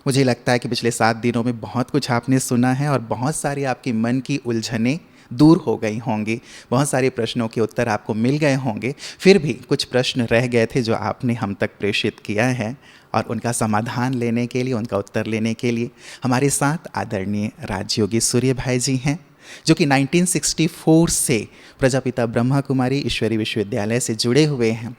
मुझे लगता है कि पिछले 7 दिनों में बहुत कुछ आपने सुना है और बहुत सारी आपकी मन की उलझनें दूर हो गई होंगी, बहुत सारे प्रश्नों के उत्तर आपको मिल गए होंगे। फिर भी कुछ प्रश्न रह गए थे जो आपने हम तक प्रेषित किया है, और उनका समाधान लेने के लिए, उनका उत्तर लेने के लिए हमारे साथ आदरणीय राजयोगी सूर्य भाई जी हैं, जो कि 1964 से प्रजापिता ब्रह्मा कुमारी ईश्वरी विश्वविद्यालय से जुड़े हुए हैं।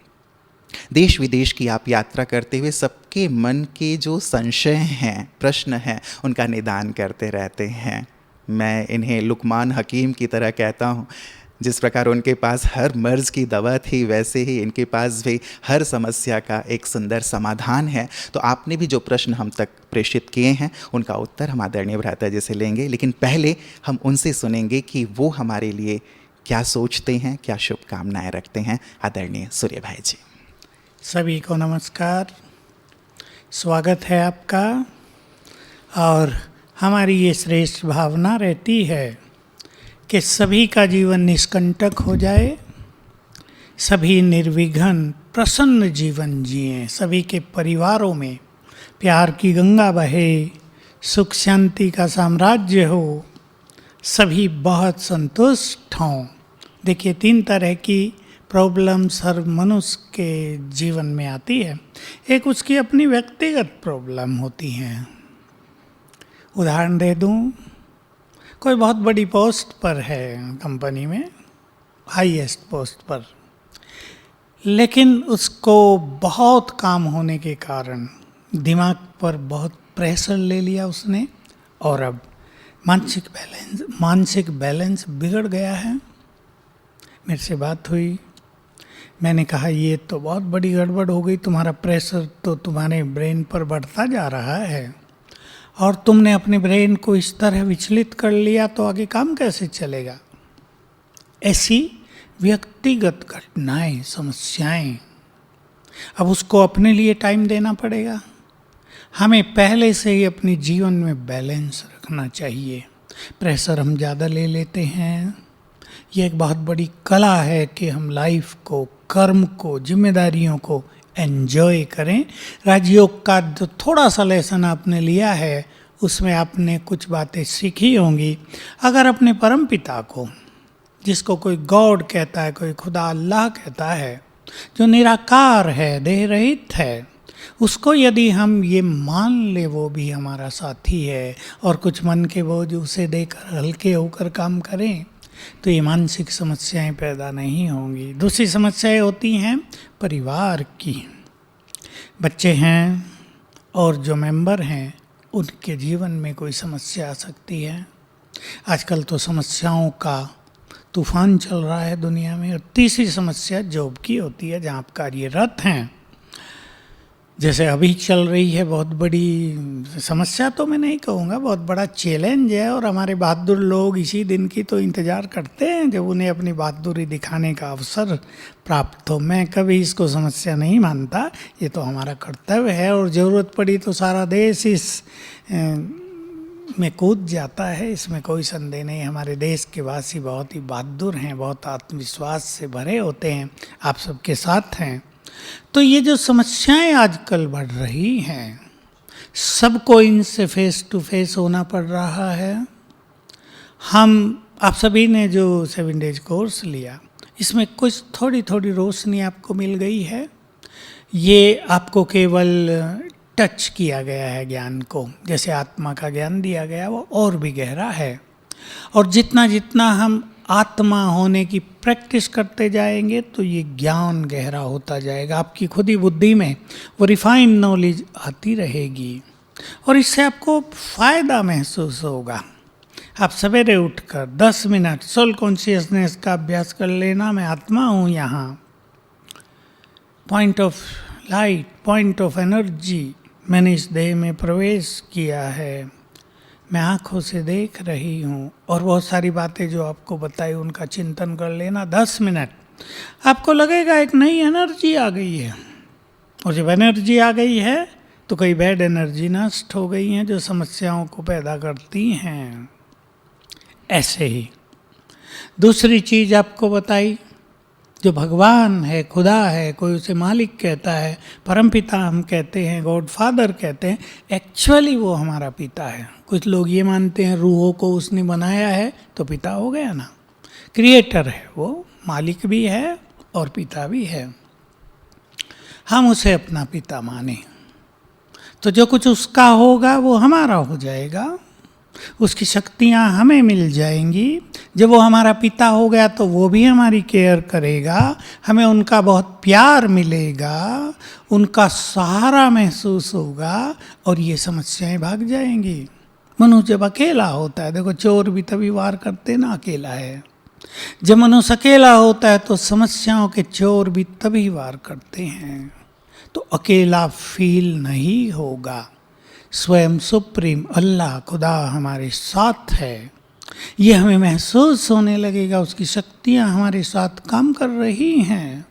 देश विदेश की आप यात्रा करते हुए सबके मन के जो संशय हैं, प्रश्न हैं, उनका निदान करते रहते हैं। मैं इन्हें लुकमान हकीम की तरह कहता हूँ। जिस प्रकार उनके पास हर मर्ज़ की दवा थी, वैसे ही इनके पास भी हर समस्या का एक सुंदर समाधान है। तो आपने भी जो प्रश्न हम तक प्रेषित किए हैं, उनका उत्तर हम आदरणीय भ्राता जी से लेंगे, लेकिन पहले हम उनसे सुनेंगे कि वो हमारे लिए क्या सोचते हैं, क्या शुभकामनाएं रखते हैं। आदरणीय सूर्य भाई जी। सभी को नमस्कार, स्वागत है आपका। और हमारी ये श्रेष्ठ भावना रहती है कि सभी का जीवन निष्कंटक हो जाए, सभी निर्विघ्न प्रसन्न जीवन जिएं, सभी के परिवारों में प्यार की गंगा बहे, सुख शांति का साम्राज्य हो, सभी बहुत संतुष्ट हों। देखिए, 3 तरह की प्रॉब्लम्स हर मनुष्य के जीवन में आती है। एक उसकी अपनी व्यक्तिगत प्रॉब्लम होती हैं। उदाहरण दे दूं, कोई बहुत बड़ी पोस्ट पर है कंपनी में, हाईएस्ट पोस्ट पर, लेकिन उसको बहुत काम होने के कारण दिमाग पर बहुत प्रेशर ले लिया उसने, और अब मानसिक बैलेंस बिगड़ गया है। मेरे से बात हुई, मैंने कहा ये तो बहुत बड़ी गड़बड़ हो गई, तुम्हारा प्रेशर तो तुम्हारे ब्रेन पर बढ़ता जा रहा है और तुमने अपने ब्रेन को इस तरह विचलित कर लिया, तो आगे काम कैसे चलेगा। ऐसी व्यक्तिगत घटनाएं, समस्याएं, अब उसको अपने लिए टाइम देना पड़ेगा। हमें पहले से ही अपने जीवन में बैलेंस रखना चाहिए। प्रेशर हम ज़्यादा ले लेते हैं। ये एक बहुत बड़ी कला है कि हम लाइफ को, कर्म को, जिम्मेदारियों को एंजॉय करें। राजयोग का जो थोड़ा सा लेसन आपने लिया है, उसमें आपने कुछ बातें सीखी होंगी। अगर अपने परम पिता को, जिसको कोई गॉड कहता है, कोई खुदा अल्लाह कहता है, जो निराकार है, देह रहित है, उसको यदि हम ये मान ले वो भी हमारा साथी है और कुछ मन के बोझ उसे देकर हल्के होकर काम करें, तो ये मानसिक समस्याएं पैदा नहीं होंगी। दूसरी समस्याएं होती हैं परिवार की। बच्चे हैं और जो मेंबर हैं, उनके जीवन में कोई समस्या आ सकती है। आजकल तो समस्याओं का तूफान चल रहा है दुनिया में। और तीसरी समस्या जॉब की होती है, जहाँ आप कार्यरत हैं। जैसे अभी चल रही है बहुत बड़ी समस्या, तो मैं नहीं कहूँगा, बहुत बड़ा चैलेंज है। और हमारे बहादुर लोग इसी दिन की तो इंतज़ार करते हैं जब उन्हें अपनी बहादुरी दिखाने का अवसर प्राप्त हो। मैं कभी इसको समस्या नहीं मानता, ये तो हमारा कर्तव्य है। और ज़रूरत पड़ी तो सारा देश इस में कूद जाता है, इसमें कोई संदेह नहीं। हमारे देश के वासी बहुत ही बहादुर हैं, बहुत आत्मविश्वास से भरे होते हैं, आप सबके साथ हैं। तो ये जो समस्याएं आजकल बढ़ रही हैं, सबको इनसे फेस टू फेस होना पड़ रहा है। आप सभी ने जो 7 डेज कोर्स लिया, इसमें कुछ थोड़ी थोड़ी रोशनी आपको मिल गई है। ये आपको केवल टच किया गया है ज्ञान को, जैसे आत्मा का ज्ञान दिया गया, वो और भी गहरा है। और जितना जितना हम आत्मा होने की प्रैक्टिस करते जाएंगे, तो ये ज्ञान गहरा होता जाएगा। आपकी खुद ही बुद्धि में वो रिफाइंड नॉलेज आती रहेगी और इससे आपको फ़ायदा महसूस होगा। आप सवेरे उठकर 10 मिनट सोल कॉन्शियसनेस का अभ्यास कर लेना। मैं आत्मा हूँ यहाँ, point of light, point of energy, मैंने इस देह में प्रवेश किया है, मैं आँखों से देख रही हूँ। और बहुत सारी बातें जो आपको बताई, उनका चिंतन कर लेना 10 मिनट। आपको लगेगा एक नई एनर्जी आ गई है। और जब एनर्जी आ गई है, तो कई बैड एनर्जी नष्ट हो गई हैं जो समस्याओं को पैदा करती हैं। ऐसे ही दूसरी चीज़ आपको बताई, जो भगवान है, खुदा है, कोई उसे मालिक कहता है, परमपिता हम कहते हैं, गॉड फादर कहते हैं, एक्चुअली वो हमारा पिता है। कुछ लोग ये मानते हैं रूहों को उसने बनाया है तो पिता हो गया ना, क्रिएटर है वो, मालिक भी है और पिता भी है। हम उसे अपना पिता माने तो जो कुछ उसका होगा वो हमारा हो जाएगा, उसकी शक्तियाँ हमें मिल जाएंगी। जब वो हमारा पिता हो गया तो वो भी हमारी केयर करेगा, हमें उनका बहुत प्यार मिलेगा, उनका सहारा महसूस होगा और ये समस्याएं भाग जाएंगी। मनुष्य जब अकेला होता है, देखो चोर भी तभी वार करते ना अकेला है, जब मनुष्य अकेला होता है तो समस्याओं के चोर भी तभी वार करते हैं। तो अकेला फील नहीं होगा, स्वयं सुप्रीम अल्लाह खुदा हमारे साथ है, ये हमें महसूस होने लगेगा, उसकी शक्तियाँ हमारे साथ काम कर रही हैं।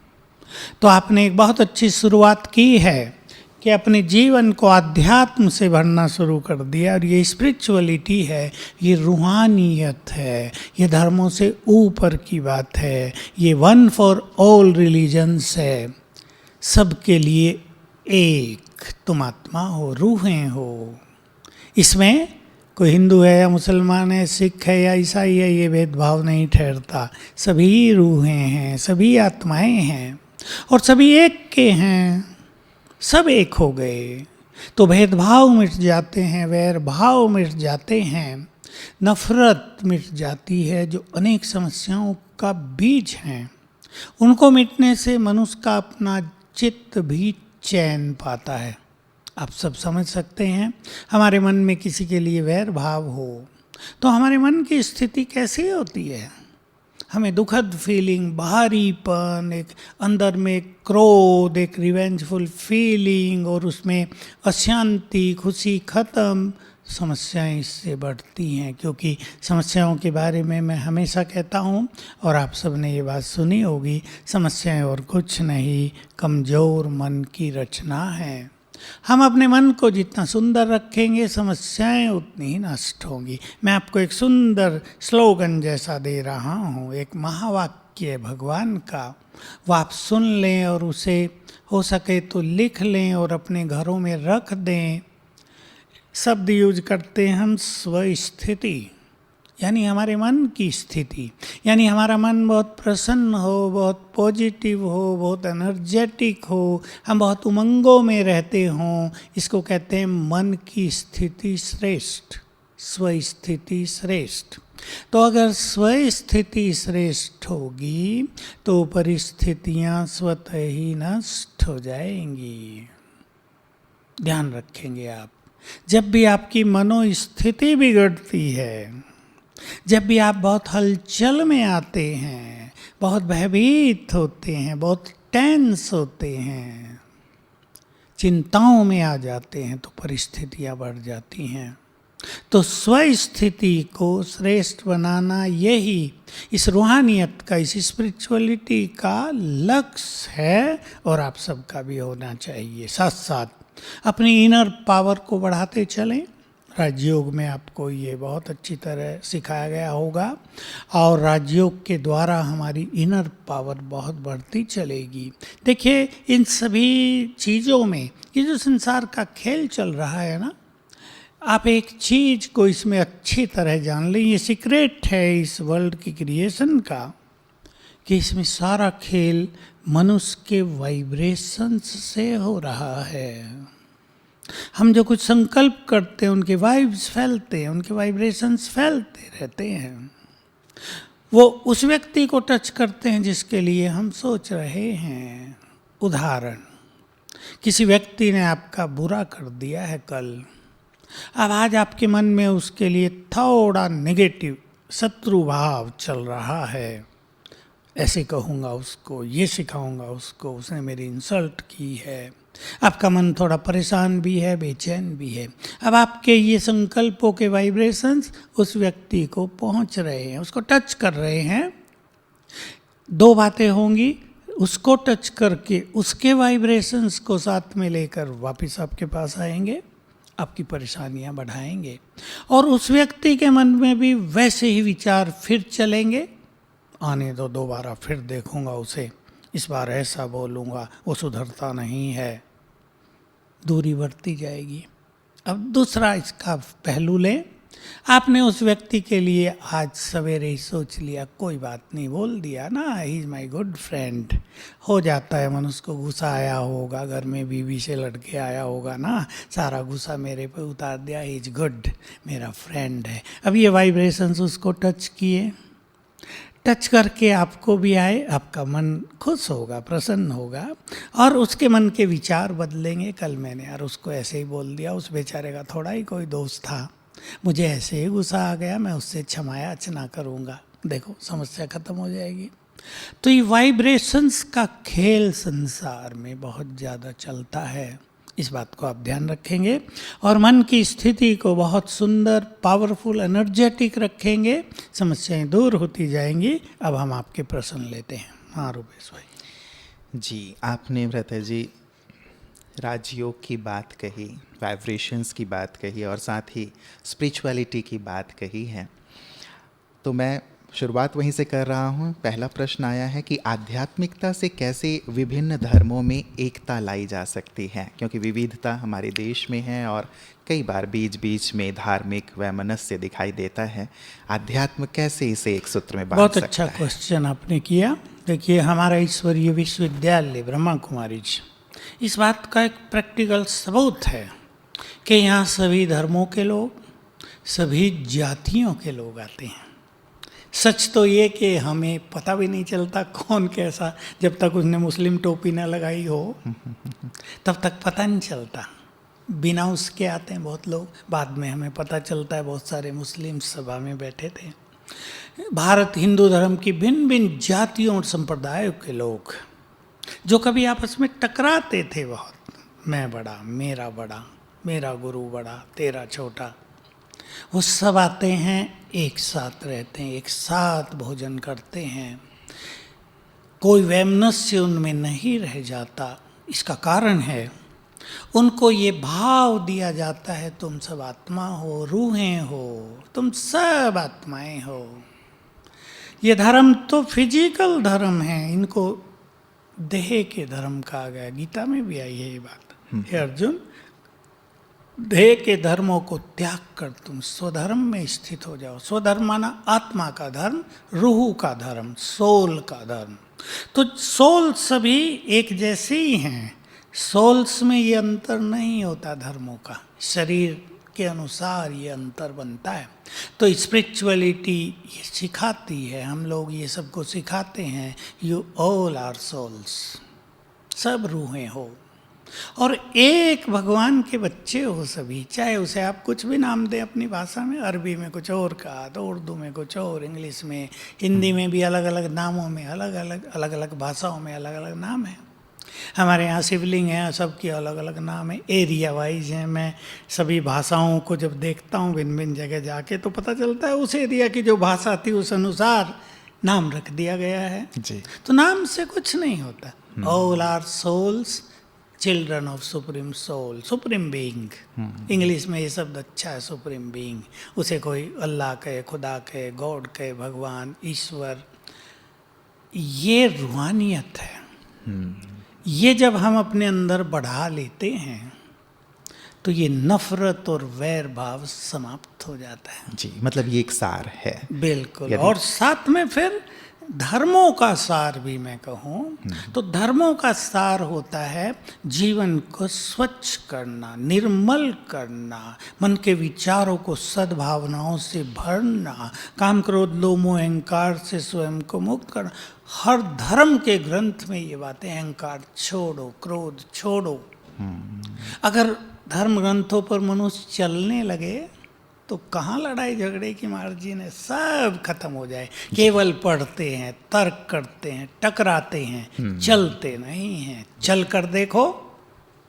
तो आपने एक बहुत अच्छी शुरुआत की है कि अपने जीवन को आध्यात्म से भरना शुरू कर दिया, और ये स्पिरिचुअलिटी है, ये रूहानियत है, ये धर्मों से ऊपर की बात है, ये वन फॉर ऑल रिलीजन्स है, सबके लिए एक, तुम आत्मा हो, रूहें हो। इसमें कोई हिंदू है या मुसलमान है, सिख है या ईसाई है, ये भेदभाव नहीं ठहरता। सभी रूहें हैं, सभी आत्माएं हैं और सभी एक के हैं, सब एक हो गए तो भेदभाव मिट जाते हैं, वैर भाव मिट जाते हैं, नफरत मिट जाती है जो अनेक समस्याओं का बीज हैं। उनको मिटने से मनुष्य का अपना चित्त भी चैन पाता है। आप सब समझ सकते हैं, हमारे मन में किसी के लिए वैर भाव हो तो हमारे मन की स्थिति कैसी होती है? हमें दुखद फीलिंग, बाहरीपन, एक अंदर में क्रोध, एक रिवेंजफुल फीलिंग और उसमें अशांति, खुशी खत्म, समस्याएं इससे बढ़ती हैं। क्योंकि समस्याओं के बारे में मैं हमेशा कहता हूँ और आप सब ने ये बात सुनी होगी, समस्याएं और कुछ नहीं, कमज़ोर मन की रचना है। हम अपने मन को जितना सुंदर रखेंगे समस्याएं उतनी ही नष्ट होंगी। मैं आपको एक सुंदर स्लोगन जैसा दे रहा हूँ, एक महावाक्य भगवान का, वो आप सुन लें और उसे हो सके तो लिख लें और अपने घरों में रख दें। शब्द यूज करते हैं हम स्वस्थिति, यानी हमारे मन की स्थिति, यानी हमारा मन बहुत प्रसन्न हो, बहुत पॉजिटिव हो, बहुत एनर्जेटिक हो, हम बहुत उमंगों में रहते हों, इसको कहते हैं मन की स्थिति श्रेष्ठ, स्वस्थिति श्रेष्ठ। तो अगर स्वस्थिति श्रेष्ठ होगी तो परिस्थितियां स्वतः ही नष्ट हो जाएंगी। ध्यान रखेंगे आप, जब भी आपकी मनोस्थिति बिगड़ती है, जब भी आप बहुत हलचल में आते हैं, बहुत भयभीत होते हैं, बहुत टेंस होते हैं, चिंताओं में आ जाते हैं तो परिस्थितियां बढ़ जाती हैं। तो स्वस्थिति को श्रेष्ठ बनाना यही इस रूहानियत का, इस स्पिरिचुअलिटी का लक्ष्य है और आप सबका भी होना चाहिए। साथ साथ अपनी इनर पावर को बढ़ाते चलें। राजयोग में आपको ये बहुत अच्छी तरह सिखाया गया होगा और राजयोग के द्वारा हमारी इनर पावर बहुत बढ़ती चलेगी। देखिए, इन सभी चीज़ों में ये जो संसार का खेल चल रहा है ना, आप एक चीज़ को इसमें अच्छी तरह जान लें, ये सीक्रेट है इस वर्ल्ड की क्रिएशन का, कि इसमें सारा खेल मनुष्य के वाइब्रेशंस से हो रहा है। हम जो कुछ संकल्प करते हैं उनके वाइब्स फैलते हैं, उनके वाइब्रेशंस फैलते रहते हैं, वो उस व्यक्ति को टच करते हैं जिसके लिए हम सोच रहे हैं। उदाहरण, किसी व्यक्ति ने आपका बुरा कर दिया है कल, अब आज आपके मन में उसके लिए थोड़ा नेगेटिव शत्रु भाव चल रहा है। ऐसे कहूँगा उसको, ये सिखाऊंगा उसको, उसने मेरी इंसल्ट की है। आपका मन थोड़ा परेशान भी है, बेचैन भी है। अब आपके ये संकल्पों के वाइब्रेशंस उस व्यक्ति को पहुंच रहे हैं, उसको टच कर रहे हैं। दो बातें होंगी, उसको टच करके उसके वाइब्रेशंस को साथ में लेकर वापस आपके पास आएंगे, आपकी परेशानियां बढ़ाएंगे, और उस व्यक्ति के मन में भी वैसे ही विचार फिर चलेंगे। आने दो, दोबारा फिर देखूंगा उसे, इस बार ऐसा बोलूँगा, वो सुधरता नहीं है, दूरी बढ़ती जाएगी। अब दूसरा इसका पहलू लें, आपने उस व्यक्ति के लिए आज सवेरे ही सोच लिया, कोई बात नहीं, बोल दिया ना, he is my good friend. हो जाता है, मनुष्य को गुस्सा आया होगा, घर में बीवी से लड़के आया होगा ना, सारा गुस्सा मेरे पे उतार दिया, ही इज़ गुड, मेरा फ्रेंड है। अब ये वाइब्रेशंस उसको टच किए, टच करके आपको भी आए, आपका मन खुश होगा, प्रसन्न होगा, और उसके मन के विचार बदलेंगे। कल मैंने यार उसको ऐसे ही बोल दिया, उस बेचारे का थोड़ा ही कोई दोस्त था, मुझे ऐसे ही गुस्सा आ गया, मैं उससे क्षमा याचना करूँगा, देखो समस्या खत्म हो जाएगी। तो ये वाइब्रेशंस का खेल संसार में बहुत ज़्यादा चलता है, इस बात को आप ध्यान रखेंगे और मन की स्थिति को बहुत सुंदर, पावरफुल, एनर्जेटिक रखेंगे, समस्याएं दूर होती जाएंगी। अब हम आपके प्रश्न लेते हैं। हाँ रूपेश भाई जी, आपने व्रता जी राजयोग की बात कही, वाइब्रेशंस की बात कही और साथ ही स्पिरिचुअलिटी की बात कही है, तो मैं शुरुआत वहीं से कर रहा हूँ। पहला प्रश्न आया है कि आध्यात्मिकता से कैसे विभिन्न धर्मों में एकता लाई जा सकती है, क्योंकि विविधता हमारे देश में है और कई बार बीच बीच में धार्मिक वैमनस्य दिखाई देता है। अध्यात्म कैसे इसे एक सूत्र में बांध बहुत सकता अच्छा है? क्वेश्चन आपने किया। देखिए, हमारा ईश्वरीय विश्वविद्यालय ब्रह्मा कुमारी जी इस बात का एक प्रैक्टिकल सबूत है कि यहाँ सभी धर्मों के लोग, सभी जातियों के लोग आते हैं। सच तो ये कि हमें पता भी नहीं चलता कौन कैसा, जब तक उसने मुस्लिम टोपी ना लगाई हो तब तक पता नहीं चलता। बिना उसके आते हैं बहुत लोग, बाद में हमें पता चलता है बहुत सारे मुस्लिम सभा में बैठे थे। भारत हिंदू धर्म की भिन्न भिन्न जातियों और संप्रदायों के लोग जो कभी आपस में टकराते थे बहुत, मैं बड़ा, मेरा गुरु बड़ा, तेरा छोटा, वो सब आते हैं, एक साथ रहते हैं, एक साथ भोजन करते हैं, कोई वैमनस्य उनमें नहीं रह जाता। इसका कारण है उनको ये भाव दिया जाता है, तुम सब आत्मा हो, रूहें हो, तुम सब आत्माएं हो। ये धर्म तो फिजिकल धर्म है, इनको देह के धर्म कहा गया, गीता में भी आई है ये बात। हे अर्जुन, देह के धर्मों को त्याग कर तुम स्वधर्म में स्थित हो जाओ। स्वधर्म माना आत्मा का धर्म, रूह का धर्म, सोल का धर्म। तो सोल सभी एक जैसे ही हैं, सोल्स में ये अंतर नहीं होता धर्मों का, शरीर के अनुसार ये अंतर बनता है। तो स्पिरिचुअलिटी ये सिखाती है, हम लोग ये सबको सिखाते हैं, यू ऑल आर सोल्स, सब रूहें हो और एक भगवान के बच्चे हो सभी, चाहे उसे आप कुछ भी नाम दें अपनी भाषा में, अरबी में कुछ और कहा तो उर्दू में कुछ और, इंग्लिश में, हिंदी में भी अलग अलग नामों में अलग अलग भाषाओं में अलग अलग नाम है। हमारे यहाँ शिवलिंग है, सबकी अलग अलग नाम है, एरिया वाइज हैं। मैं सभी भाषाओं को जब देखता हूँ भिन्न भिन्न जगह जाके तो पता चलता है उस एरिया की जो भाषा थी उस अनुसार नाम रख दिया गया है जी। तो नाम से कुछ नहीं होता। All are souls, children of supreme soul, supreme being. English में ये शब्द अच्छा है, सुप्रीम बीइंग। उसे कोई अल्लाह कहे, खुदा कहे, गॉड कहे, भगवान, ईश्वर, ये रूहानियत है। ये जब हम अपने अंदर बढ़ा लेते हैं तो ये नफरत और वैर भाव समाप्त हो जाता है। जी, मतलब ये एक सार है। बिल्कुल। और साथ में फिर धर्मों का सार भी मैं कहूँ तो धर्मों का सार होता है जीवन को स्वच्छ करना, निर्मल करना, मन के विचारों को सद्भावनाओं से भरना, काम क्रोध लोभ मोह अहंकार से स्वयं को मुक्त करना। हर धर्म के ग्रंथ में ये बातें, अहंकार छोड़ो, क्रोध छोड़ो। अगर धर्म ग्रंथों पर मनुष्य चलने लगे तो कहाँ लड़ाई झगड़े की मार्जिन है, सब खत्म हो जाए। केवल पढ़ते हैं, तर्क करते हैं, टकराते हैं, चलते नहीं हैं। चल कर देखो,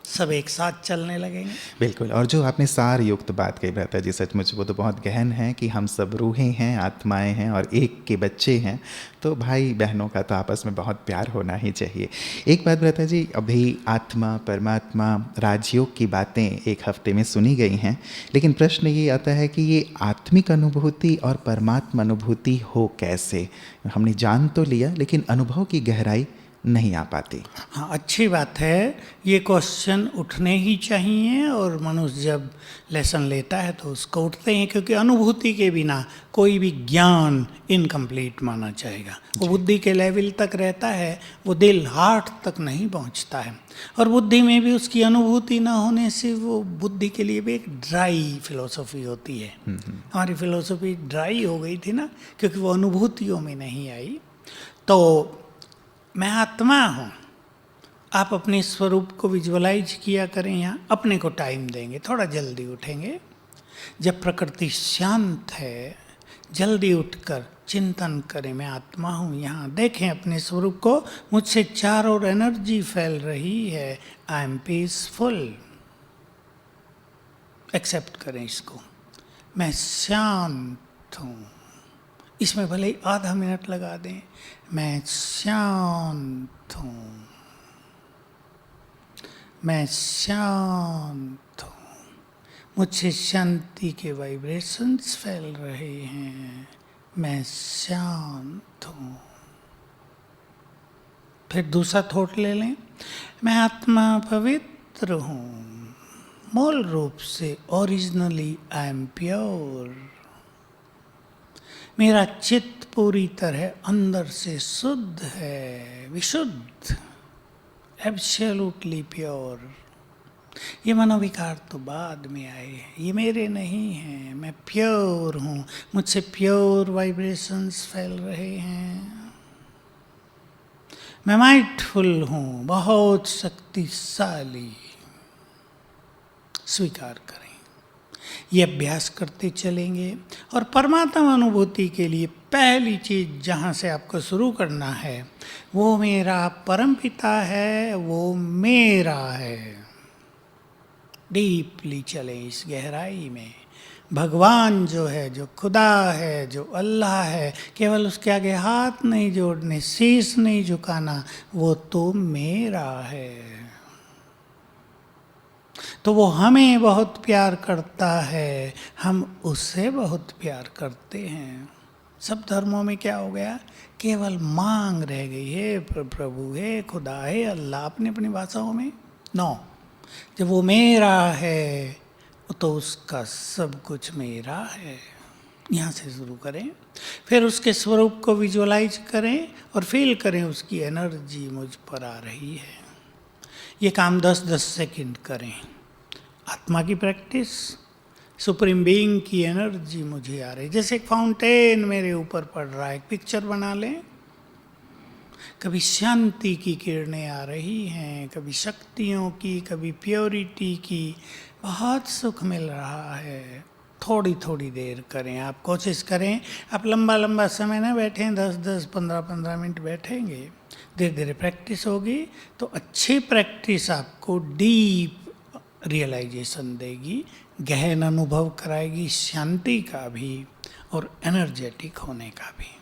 सब एक साथ चलने लगेंगे। बिल्कुल। और जो आपने सार युक्त बात कही भ्राता जी, सचमुच वो तो बहुत गहन है कि हम सब रूहें हैं, आत्माएं हैं और एक के बच्चे हैं, तो भाई बहनों का तो आपस में बहुत प्यार होना ही चाहिए। एक बात भ्राता जी, अभी आत्मा, परमात्मा, राजयोग की बातें एक हफ्ते में सुनी गई हैं, लेकिन प्रश्न ये आता है कि ये आत्मिक अनुभूति और परमात्मा अनुभूति हो कैसे? हमने जान तो लिया, लेकिन अनुभव की गहराई नहीं आ पाती। हाँ, अच्छी बात है। ये क्वेश्चन उठने ही चाहिए और मनुष्य जब लेसन लेता है तो उसको उठते हैं, क्योंकि अनुभूति के बिना कोई भी ज्ञान इनकम्प्लीट माना जाएगा। वो बुद्धि के लेवल तक रहता है, वो दिल हार्ट तक नहीं पहुंचता है। और बुद्धि में भी उसकी अनुभूति ना होने से वो बुद्धि के लिए भी एक ड्राई फिलोसफी होती है। हमारी फिलोसफी ड्राई हो गई थी ना, क्योंकि वो अनुभूतियों में नहीं आई। तो मैं आत्मा हूँ, आप अपने स्वरूप को विजुअलाइज किया करें। यहाँ अपने को टाइम देंगे, थोड़ा जल्दी उठेंगे। जब प्रकृति शांत है, जल्दी उठकर चिंतन करें, मैं आत्मा हूँ। यहाँ देखें अपने स्वरूप को, मुझसे चारों ओर एनर्जी फैल रही है, आई एम पीसफुल। एक्सेप्ट करें इसको, मैं शांत हूँ। इसमें भले ही आधा मिनट लगा दें, मैं शांत हूँ, मैं शांत हूँ, मुझसे शांति के वाइब्रेशंस फैल रहे हैं, मैं शांत हूँ। फिर दूसरा थॉट ले लें, मैं आत्मा पवित्र हूँ, मूल रूप से ओरिजिनली आई एम प्योर। मेरा चित्त पूरी तरह अंदर से शुद्ध है, विशुद्ध, एब्सोल्युटली प्योर। ये मनोविकार तो बाद में आए हैं, ये मेरे नहीं हैं। मैं प्योर हूँ, मुझसे प्योर वाइब्रेशंस फैल रहे हैं। मैं माइंडफुल हूँ, बहुत शक्तिशाली। स्वीकार करें, ये अभ्यास करते चलेंगे। और परमात्मा अनुभूति के लिए पहली चीज जहाँ से आपको शुरू करना है, वो मेरा परमपिता है, वो मेरा है। डीपली चले इस गहराई में। भगवान जो है, जो खुदा है, जो अल्लाह है, केवल उसके आगे हाथ नहीं जोड़ने, शीश नहीं झुकाना, वो तो मेरा है। तो वो हमें बहुत प्यार करता है, हम उससे बहुत प्यार करते हैं। सब धर्मों में क्या हो गया, केवल मांग रह गई, हे प्रभु, हे खुदा, हे अल्लाह, अपनी अपनी भाषाओं में। नो, जब वो मेरा है तो उसका सब कुछ मेरा है। यहाँ से शुरू करें, फिर उसके स्वरूप को विजुअलाइज करें और फील करें उसकी एनर्जी मुझ पर आ रही है। ये काम 10-10 सेकंड करें। आत्मा की प्रैक्टिस, सुप्रीम बीइंग की एनर्जी मुझे आ रही है, जैसे एक फाउंटेन मेरे ऊपर पड़ रहा है। एक पिक्चर बना लें, कभी शांति की किरणें आ रही हैं, कभी शक्तियों की, कभी प्योरिटी की। बहुत सुख मिल रहा है। थोड़ी थोड़ी देर करें, आप कोशिश करें, आप लंबा लंबा समय ना बैठें, 10-10, 15-15 मिनट बैठेंगे, धीरे धीरे प्रैक्टिस होगी तो अच्छी प्रैक्टिस आपको डीप रियलाइजेशन देगी, गहन अनुभव कराएगी, शांति का भी और एनर्जेटिक होने का भी।